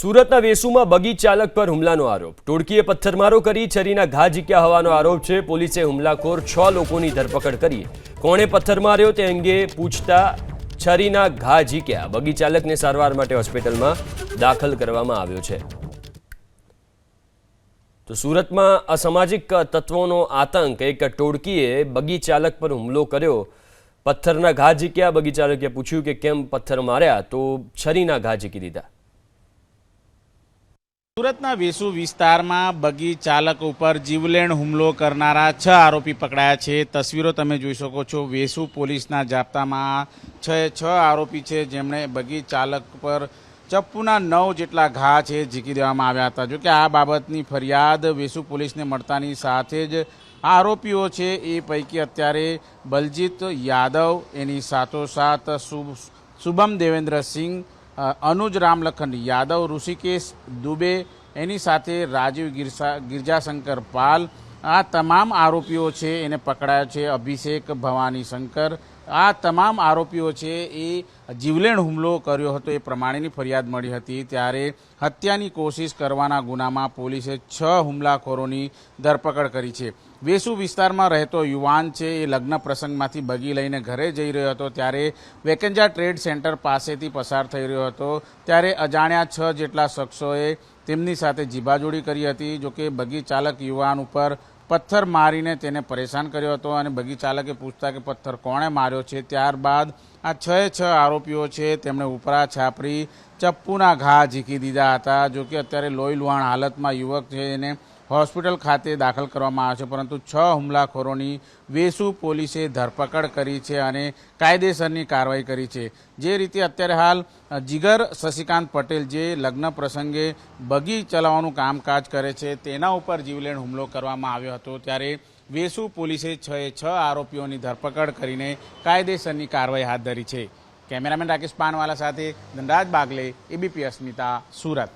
સુરતના વેસુમાં બગી ચાલક પર હુમલાનો આરોપ। ટોળકીએ પથ્થરમારો કરી છરીના ઘા ઝીક્યા હોવાનો આરોપ છે। પોલીસે હુમલાખોર 6 લોકોની ધરપકડ કરી। કોણે પથ્થર માર્યો તે અંગે પૂછતા છરીના ઘા ઝીક્યા। બગી ચાલકને સારવાર માટે હોસ્પિટલમાં દાખલ કરવામાં આવ્યો છે। તો સુરતમાં અસામાજિક તત્વોનો આતંક। એક ટોળકીએ બગી ચાલક પર હુમલો કર્યો। પથ્થરના ઘા ઝીક્યા। બગી ચાલકે પૂછ્યું કે કેમ પથ્થર માર્યા, તો છરીના ઘા ઝીકી દીધા। સુરતના વેસુ વિસ્તારમાં બગી ચાલક ઉપર જીવલેણ હુમલો કરનારા 6 આરોપી પકડાયા છે। તસવીરો તમે જોઈ શકો છો। વેસુ પોલીસના જાપ્તામાં 6 આરોપી છે જેમણે બગી ચાલક પર ચપ્પુના 9 જેટલા ઘા છે ઝીકી દેવામાં આવ્યા હતા। જો કે આ બાબતની ફરિયાદ વેસુ પોલીસને મળતાની સાથે જ આરોપીઓ છે એ પૈકી અત્યારે બલજીત યાદવ, એની સાથોસાથ શુભમ દેવેન્દ્રસિંહ, अनुज रामलखन यादव, ऋषिकेश दुबे, एनी साथे राजीव गिरजाशंकर पाल, आ तमाम आरोपीओ छे एने पकड़ाया छे। अभिषेक भवानी शंकर, आ तमाम आरोपीओ छे ए जीवलेण हुमलो कर्यो हतो ए प्रमाणेनी फरियाद मळी हती। त्यारे हत्यानी कोशिश करवाना गुनामां पोलीसे 6 हुमलाखोरोनी धरपकड़ करी छे। वेसु विस्तारमां रहेतो युवान छे ए लग्न प्रसंगमांथी बगी लईने घरे जई रह्यो हतो त्यारे वेकेंजा ट्रेड सेंटर पासेथी पसार थई रह्यो हतो त्यारे अजाण्या 6 जेटला शख्सोए तेमनी साथे जीभाजोड़ी करी हती। जो के बगी चालक युवान उपर पत्थर मारीने तेने परेशान कर्यो हतो अने बगी चालके पूछता के पत्थर कोणे मार्यो छे। त्यारबाद आ 6 आरोपीओ छे तेमणे उपरा छापरी चप्पूना घा झीकी दीधा हता। जो कि अत्यारे लोही लुहाण हालतमां युवक छे एने હોસ્પિટલ ખાતે દાખલ કરવામાં આવ્યો છે, પરંતુ 6 હુમલાખોરોની વેસુ પોલીસે ધરપકડ કરી છે અને કાયદેસરની કાર્યવાહી કરી છે। જે રીતે અત્યારે હાલ જીગર શશિકાંત પટેલ જે લગ્ન પ્રસંગે બગી ચલાવવાનું કામકાજ કરે છે તેના ઉપર જીવલેણ હુમલો કરવામાં આવ્યો હતો, ત્યારે વેસુ પોલીસે 6 આરોપીઓની ધરપકડ કરીને કાયદેસરની કાર્યવાહી હાથ ધરી છે। કેમેરામેન રાકેશ પાનવાલા સાથે ધનરાજ બાગલે, એબીપી અસ્મિતા, સુરત।